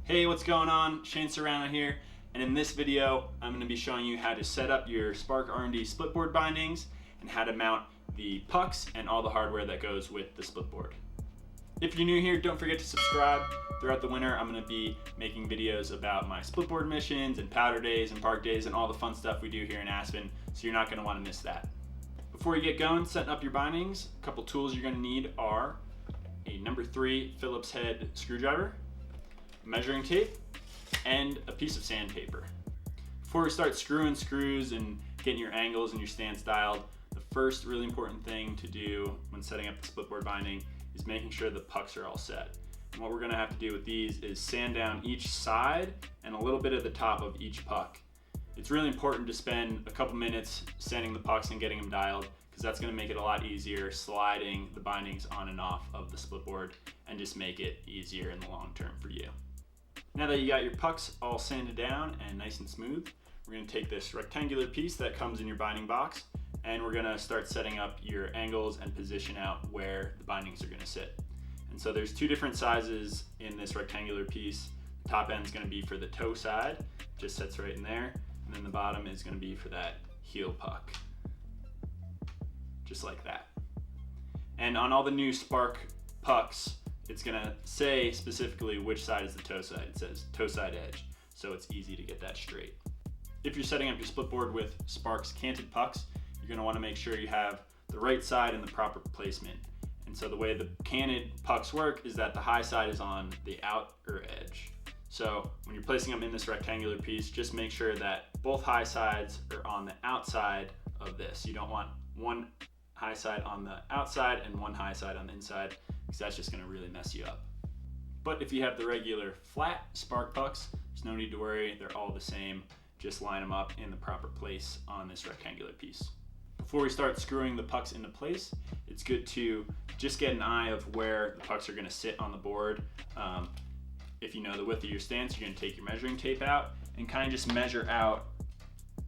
Hey, what's going on? Shane Serrano here, and in this video I'm going to be showing you how to set up your Spark R+D splitboard bindings and how to mount the pucks and all the hardware that goes with the splitboard. If you're new here, don't forget to subscribe. Throughout the winter I'm going to be making videos about my splitboard missions and powder days and park days and all the fun stuff we do here in Aspen, so you're not going to want to miss that. Before you get going setting up your bindings, a couple tools you're going to need are a number 3 Phillips head screwdriver, measuring tape, and a piece of sandpaper. Before we start screwing screws and getting your angles and your stance dialed, the first really important thing to do when setting up the splitboard binding is making sure the pucks are all set. And what we're going to have to do with these is sand down each side and a little bit at the top of each puck. It's really important to spend a couple minutes sanding the pucks and getting them dialed, because that's going to make it a lot easier sliding the bindings on and off of the splitboard and just make it easier in the long term for you. Now that you got your pucks all sanded down and nice and smooth, we're going to take this rectangular piece that comes in your binding box and we're going to start setting up your angles and position out where the bindings are going to sit. And so there's two different sizes in this rectangular piece. The top end is going to be for the toe side, just sits right in there, and then the bottom is going to be for that heel puck, just like that. And on all the new Spark pucks, it's gonna say specifically which side is the toe side. It says toe side edge, so it's easy to get that straight. If you're setting up your splitboard with Spark's canted pucks, you're gonna wanna make sure you have the right side in the proper placement. And so the way the canted pucks work is that the high side is on the outer edge. So when you're placing them in this rectangular piece, just make sure that both high sides are on the outside of this. You don't want one high side on the outside and one high side on the inside, because that's just going to really mess you up. But if you have the regular flat Spark pucks, there's no need to worry, they're all the same. Just line them up in the proper place on this rectangular piece. Before we start screwing the pucks into place, it's good to just get an eye of where the pucks are going to sit on the board. If you know the width of your stance, you're going to take your measuring tape out and kind of just measure out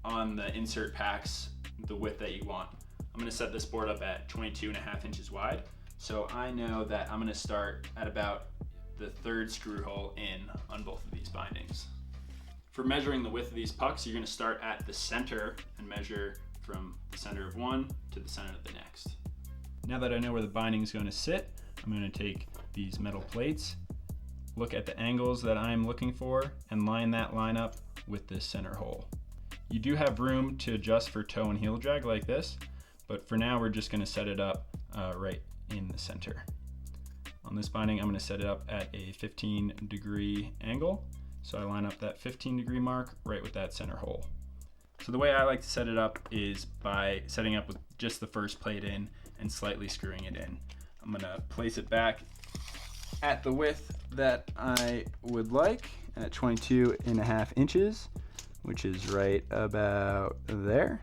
on the insert packs the width that you want. I'm going to set this board up at 22.5 inches wide. So I know that I'm going to start at about the third screw hole in on both of these bindings. For measuring the width of these pucks, you're going to start at the center and measure from the center of one to the center of the next. Now that I know where the binding is going to sit, I'm going to take these metal plates, look at the angles that I'm looking for, and line that line up with this center hole. You do have room to adjust for toe and heel drag like this, but for now we're just going to set it up right in the center. On this binding, I'm going to set it up at a 15-degree angle. So I line up that 15-degree mark right with that center hole. So the way I like to set it up is by setting up with just the first plate in and slightly screwing it in. I'm going to place it back at the width that I would like at 22.5 inches, which is right about there.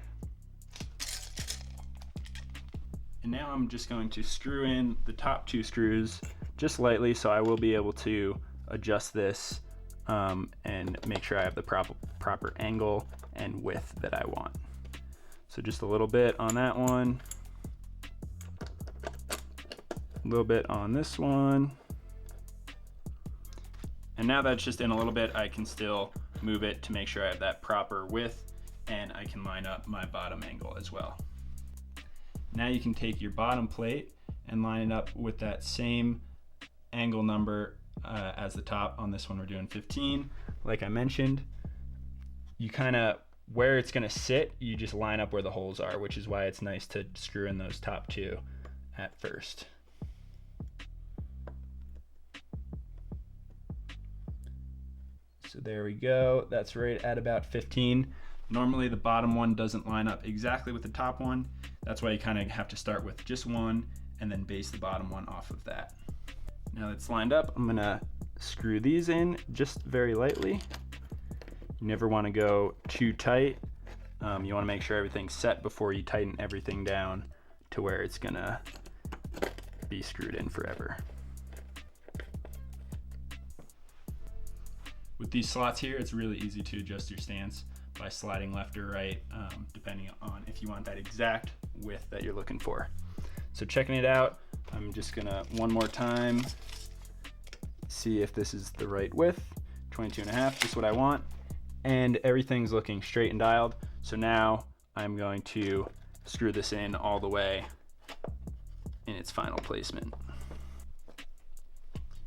And now I'm just going to screw in the top two screws just lightly, so I will be able to adjust this and make sure I have the proper angle and width that I want. So just a little bit on that one, a little bit on this one. And now that's just in a little bit, I can still move it to make sure I have that proper width, and I can line up my bottom angle as well. Now you can take your bottom plate and line it up with that same angle number as the top. On this one we're doing 15. Like I mentioned, you kind of, where it's going to sit, you just line up where the holes are, which is why it's nice to screw in those top two at first. So there we go, that's right at about 15. Normally the bottom one doesn't line up exactly with the top one. That's why you kind of have to start with just one and then base the bottom one off of that. Now that's lined up, I'm gonna screw these in just very lightly. You never wanna go too tight. You wanna make sure everything's set before you tighten everything down to where it's gonna be screwed in forever. With these slots here, it's really easy to adjust your stance by sliding left or right, depending on if you want that exact width that you're looking for. So checking it out, I'm just gonna one more time see if this is the right width, 22.5, just what I want. And everything's looking straight and dialed. So now I'm going to screw this in all the way in its final placement.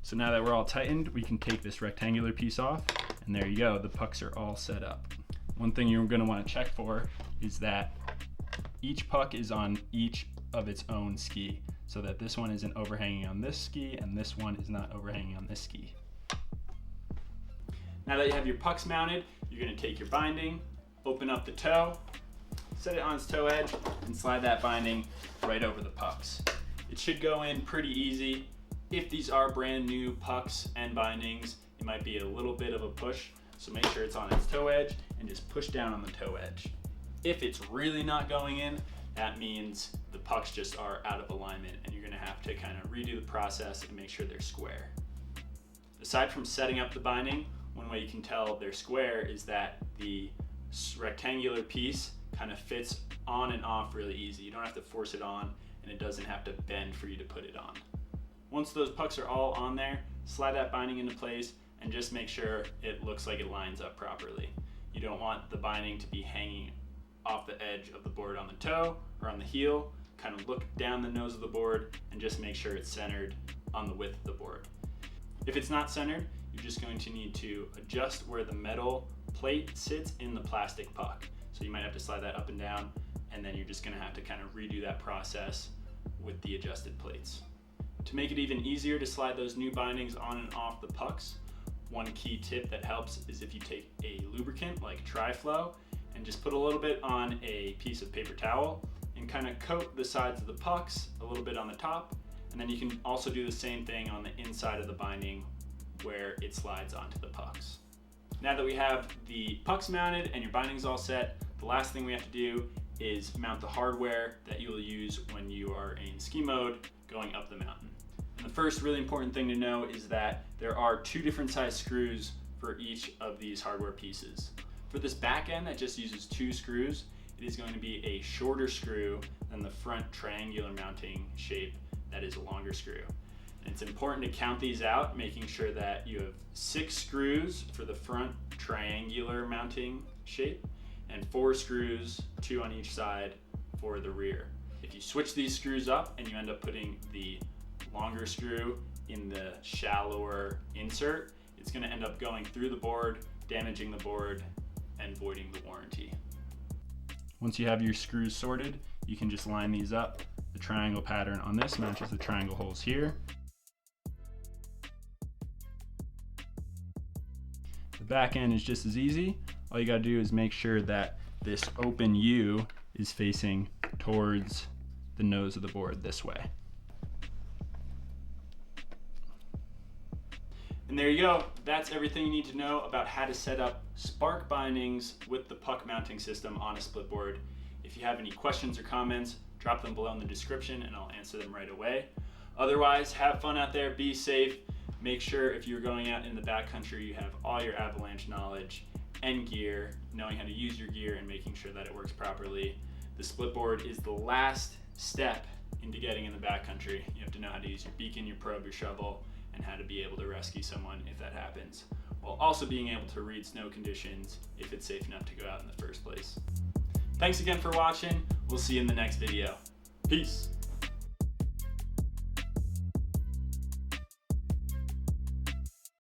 So now that we're all tightened, we can take this rectangular piece off, and there you go, the pucks are all set up. One thing you're gonna wanna check for is that each puck is on each of its own ski, so that this one isn't overhanging on this ski and this one is not overhanging on this ski. Now that you have your pucks mounted, you're gonna take your binding, open up the toe, set it on its toe edge, and slide that binding right over the pucks. It should go in pretty easy. If these are brand new pucks and bindings, it might be a little bit of a push, so make sure it's on its toe edge and just push down on the toe edge. If it's really not going in, that means the pucks just are out of alignment and you're gonna have to kind of redo the process and make sure they're square. Aside from setting up the binding, one way you can tell they're square is that the rectangular piece kind of fits on and off really easy. You don't have to force it on, and it doesn't have to bend for you to put it on. Once those pucks are all on there, slide that binding into place and just make sure it looks like it lines up properly. You don't want the binding to be hanging off the edge of the board on the toe or on the heel. Kind of look down the nose of the board and just make sure it's centered on the width of the board. If it's not centered, you're just going to need to adjust where the metal plate sits in the plastic puck. So you might have to slide that up and down, and then you're just gonna have to kind of redo that process with the adjusted plates. To make it even easier to slide those new bindings on and off the pucks, one key tip that helps is if you take a lubricant like Tri-Flow and just put a little bit on a piece of paper towel and kind of coat the sides of the pucks a little bit on the top, and then you can also do the same thing on the inside of the binding where it slides onto the pucks. Now that we have the pucks mounted and your bindings all set, the last thing we have to do is mount the hardware that you will use when you are in ski mode going up the mountain. And the first really important thing to know is that there are 2 different size screws for each of these hardware pieces. For this back end that just uses 2 screws, it is going to be a shorter screw than the front triangular mounting shape that is a longer screw. And it's important to count these out, making sure that you have 6 screws for the front triangular mounting shape and 4 screws, 2 on each side, for the rear. If you switch these screws up and you end up putting the longer screw in the shallower insert, it's going to end up going through the board, damaging the board, and voiding the warranty. Once you have your screws sorted, you can just line these up. The triangle pattern on this matches the triangle holes here. The back end is just as easy. All you gotta do is make sure that this open U is facing towards the nose of the board this way. And there you go. That's everything you need to know about how to set up Spark bindings with the puck mounting system on a split board. If you have any questions or comments, drop them below in the description and I'll answer them right away. Otherwise, have fun out there, be safe. Make sure if you're going out in the backcountry, you have all your avalanche knowledge and gear, knowing how to use your gear and making sure that it works properly. The split board is the last step into getting in the backcountry. You have to know how to use your beacon, your probe, your shovel, and how to be able to rescue someone if that happens, while also being able to read snow conditions if it's safe enough to go out in the first place. Thanks again for watching. We'll see you in the next video. Peace.